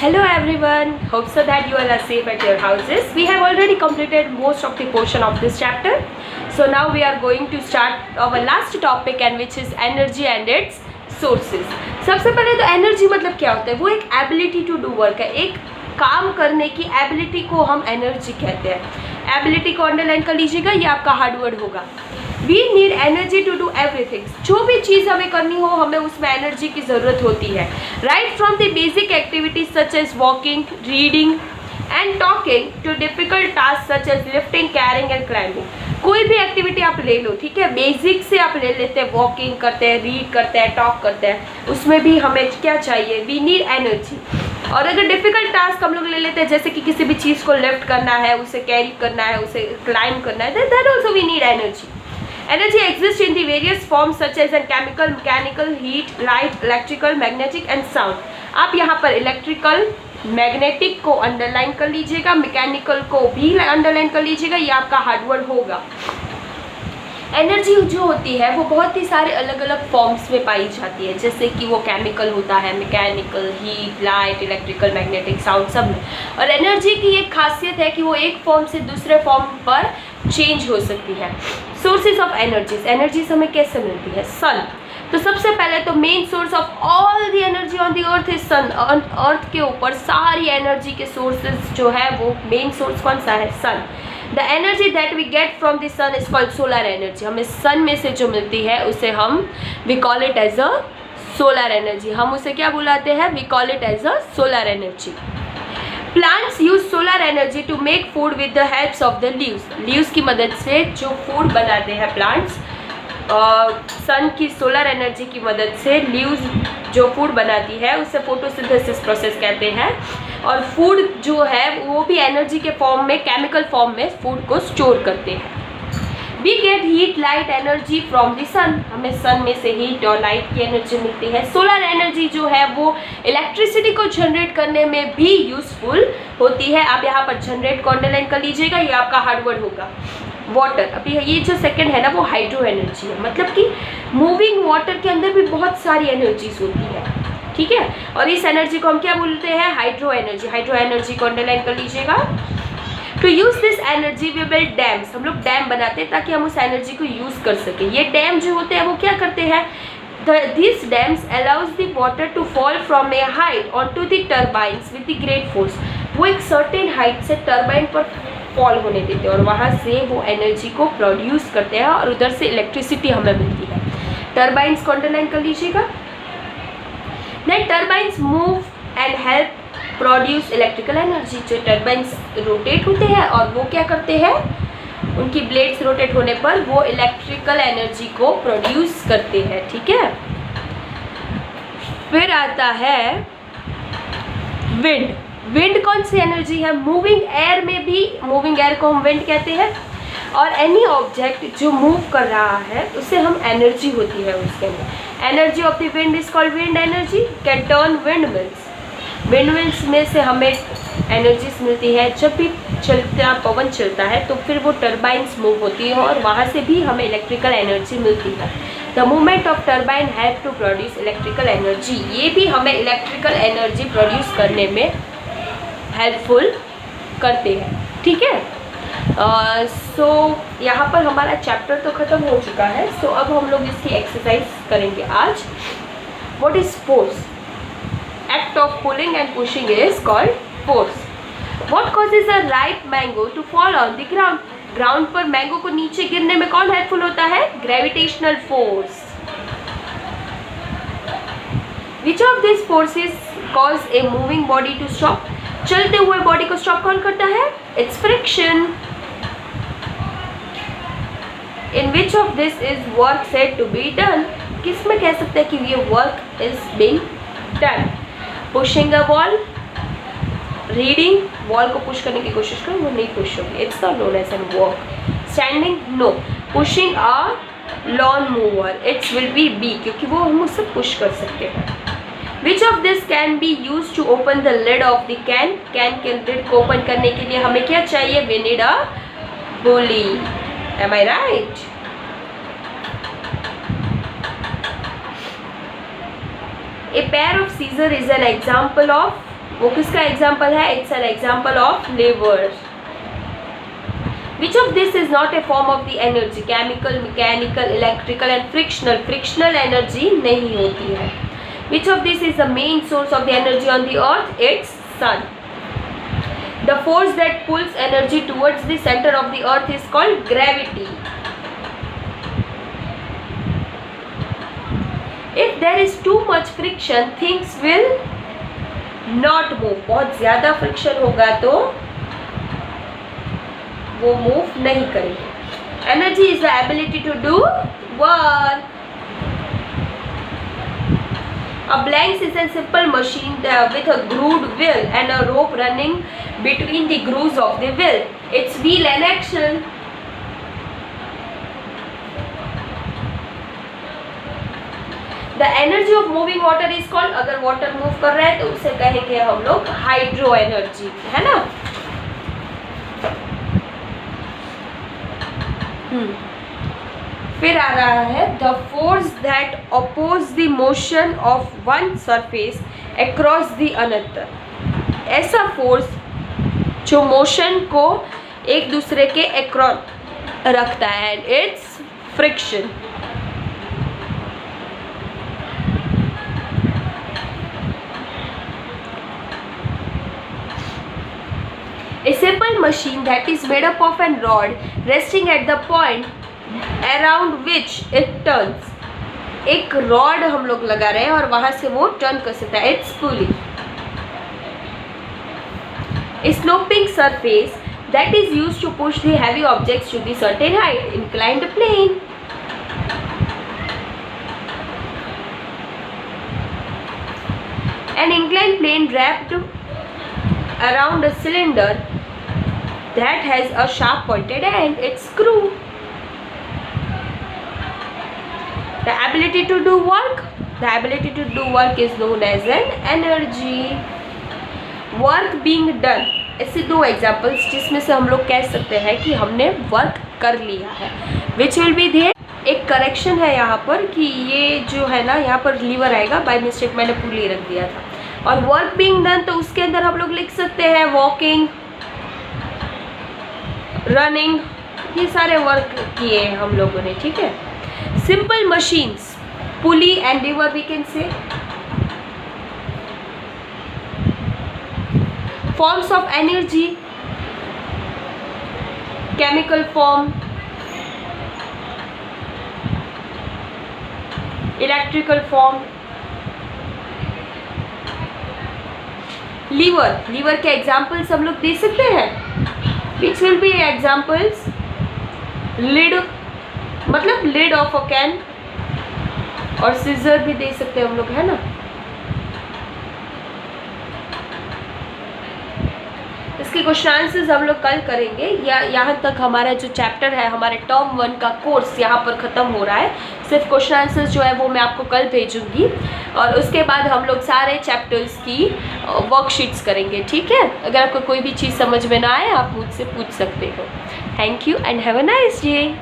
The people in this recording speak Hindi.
Hello everyone, hope so that you all are safe at your houses. We have already completed most of the portion of this chapter. So now we are going to start our last topic and which is energy and its sources. सबसे पहले तो एनर्जी मतलब क्या होता है? वो एक एबिलिटी टू डू वर्क है, एक काम करने की एबिलिटी को हम एनर्जी कहते हैं. एबिलिटी को अंडरलाइन कर लीजिएगा, ये आपका हार्डवर्ड होगा. We need energy to do everything. जो भी चीज़ हमें करनी हो हमें उसमें एनर्जी की ज़रूरत होती है. Right from the basic activities such as walking, reading and talking to difficult task such as lifting, carrying and climbing. कोई भी एक्टिविटी आप ले लो, ठीक है, बेसिक से आप ले लेते हैं, वॉकिंग करते हैं, रीड करते हैं, टॉक करते हैं, उसमें भी हमें क्या चाहिए? We need energy. और अगर डिफिकल्ट टास्क हम लोग ले लेते हैं, जैसे कि किसी भी चीज़ को लिफ्ट करना है, उसे कैरी करना है, उसे क्लाइंब करना है, that also we need energy. Energy exists in the various forms such as chemical, mechanical, heat, light, electrical, magnetic and sound. आप यहाँ पर इलेक्ट्रिकल, मैग्नेटिक को अंडरलाइन कर लीजिएगा, मैकेनिकल को भी अंडरलाइन कर लीजिएगा, ये आपका हार्डवर्ड होगा. एनर्जी जो होती है वो बहुत ही सारे अलग अलग फॉर्म्स में पाई जाती है, जैसे कि वो केमिकल होता है, mechanical, heat, light, electrical, magnetic, sound, सब में. और एनर्जी की एक खासियत है कि वो एक फॉर्म से दूसरे फॉर्म पर चेंज हो सकती है. Sources of energies. एनर्जीज हमें कैसे मिलती है? सन. तो सबसे पहले तो main source of all the energy on the earth is sun. Earth के ऊपर सारी एनर्जी के सोर्सेज जो है वो मेन सोर्स कौन सा है? Sun. The energy that we get from the sun is called solar energy. हमें सन में से जो मिलती है उसे हम we call it as a solar energy. हम उसे क्या बुलाते हैं? We call it as a solar energy. Plants use solar energy to make food with the helps of the leaves. Leaves की मदद से जो फूड बनाते हैं प्लांट्स, सन की सोलर एनर्जी की मदद से लीव्स जो फूड बनाती है उसे फोटोसिंथेसिस प्रोसेस कहते हैं. और फूड जो है वो भी एनर्जी के फॉर्म में, केमिकल फॉर्म में फूड को स्टोर करते हैं. We get heat, light energy from the sun. हमें सन में से हीट और लाइट की एनर्जी मिलती है. सोलर एनर्जी जो है वो इलेक्ट्रिसिटी को जनरेट करने में भी यूजफुल होती है. आप यहाँ पर जनरेट को अंडरलाइन कर लीजिएगा, ये आपका हार्डवर्ड होगा. वाटर. अभी ये जो सेकंड है ना वो हाइड्रो एनर्जी है, मतलब कि मूविंग वाटर के अंदर भी बहुत सारी एनर्जीज होती है, ठीक है. और इस एनर्जी को हम क्या बोलते हैं? Hydro energy. हाइड्रो एनर्जी को अंडरलाइन कर लीजिएगा. To use this energy we build dams. हम लोग डैम बनाते हैं ताकि हम उस एनर्जी को यूज कर सकें. ये डैम जो होते हैं वो क्या करते हैं? This dams allows the water to fall from a height on to the turbines with the great force. वो एक सर्टेन हाइट से टर्बाइन पर फॉल होने देते हैं और वहाँ से वो एनर्जी को प्रोड्यूस करते हैं और उधर से इलेक्ट्रिसिटी हमें मिलती है. टर्बाइन्स को अंडरलाइन कर लीजिएगा. Then turbines move and help produce electrical energy. जो टर्बाइन्स रोटेट होते हैं और वो क्या करते हैं? उनकी ब्लेड्स रोटेट होने पर वो इलेक्ट्रिकल एनर्जी को प्रोड्यूस करते हैं, ठीक है. फिर आता है विंड. विंड कौन सी एनर्जी है? मूविंग एयर में भी, मूविंग एयर को हम विंड कहते हैं. और एनी ऑब्जेक्ट जो मूव कर रहा है उसे हम एनर्जी होती है उसके अंदर. Energy of the wind is called wind energy. Can turn wind mills. Wind mills में से हमें एनर्जीज मिलती है. जब भी चलता पवन चलता है तो फिर वो टर्बाइन्स मूव होती है और वहाँ से भी हमें इलेक्ट्रिकल एनर्जी मिलती है. The movement of turbine help to produce electrical energy. ये भी हमें इलेक्ट्रिकल एनर्जी प्रोड्यूस करने में हेल्पफुल करते हैं, ठीक है. सो यहाँ पर हमारा चैप्टर तो ख़त्म हो चुका है. सो अब हम लोग इसकी एक्सरसाइज करेंगे आज. What is force? Act of pulling and pushing is called force. What causes a ripe mango to fall on the ground? Ground पर मैंगो को नीचे गिरने में कौन हेल्पफुल होता है? Gravitational force. Which of these forces cause a moving body to stop? चलते हुए बॉडी को स्टॉप कौन करता है? It's friction. In which of this is work said to be done? किस में कह सकते हैं कि ये work is being done? Pushing a wall, reading. Wall को पुश करने की कोशिश करो, वो नहीं पुश होगी. It's not known as an walk. Standing, no. Pushing a lawn mower, it's will be be, क्योंकि वो हम उससे पुश कर सकते हैं. Which of this can be use to open the lid of the can? Can के लिड को ओपन करने के लिए हमें क्या चाहिए? We need a pulley. Am I right? A pair of scissors is an example of वो किसका एग्जाम्पल है? It's an example of lever. Which of this is not a form of the energy? Chemical, mechanical, electrical and frictional. Frictional energy नहीं होती है. Which of this is the main source of the energy on the earth? It's sun. The force that pulls energy towards the center of the earth is called gravity. If there is too much friction, things will not move. बहुत ज़्यादा friction होगा तो वो मूव नहीं करेंगे. Energy is the ability to do work. A blank is a simple machine with a grooved wheel and a rope running between the grooves of the wheel. Its wheel in action. The energy of moving water is called, अगर water move कर रहा है तो उसे कहेंगे हम लोग हाइड्रो एनर्जी, है ना. फिर आ रहा है the force that oppose the motion of one surface across the another. ऐसा फोर्स जो मोशन को एक दूसरे के अक्रॉस रखता है, and it's friction. A simple machine that is made up of a rod resting at the point around which it turns. एक रॉड हम लोग लगा रहे हैं और वहां से वो टर्न कर सकता है. It's pulley. A sloping surface that is used to push the heavy objects to the certain height. Inclined plane. An inclined plane wrapped around a cylinder that has a sharp pointed end. It's screw. The ability to do work. The ability to do work is known as an energy. Work being done. ऐसे दो एग्जाम्पल्स जिसमें से हम लोग कह सकते हैं कि हमने वर्क कर लिया है. Which will be there. एक करेक्शन है यहाँ पर कि ये जो है ना, यहाँ पर लीवर आएगा, बाय मिस्टेक मैंने पुली रख दिया था. और वर्क बीइंग डन तो उसके अंदर हम लोग लिख सकते हैं वॉकिंग, रनिंग, ये सारे वर्क किए हैं हम लोगों ने. ठीक है. Simple machines, pulley and lever we can say. Forms of energy, chemical form, electrical form. Lever के एग्जाम्पल्स हम लोग दे सकते हैं. Which will be examples? Lid, मतलब लिड ऑफ अ कैन, और सीजर भी दे सकते हैं हम लोग, है ना. इसके क्वेश्चन आंसर्स हम लोग कल करेंगे. या यहाँ तक हमारा जो चैप्टर है, हमारे टर्म 1 का कोर्स यहाँ पर ख़त्म हो रहा है. सिर्फ क्वेश्चन आंसर्स जो है वो मैं आपको कल भेजूंगी, और उसके बाद हम लोग सारे चैप्टर्स की वर्कशीट्स करेंगे. ठीक है. अगर आपको कोई भी चीज़ समझ में ना आए आप मुझसे पूछ सकते हो. Thank you and have a nice day.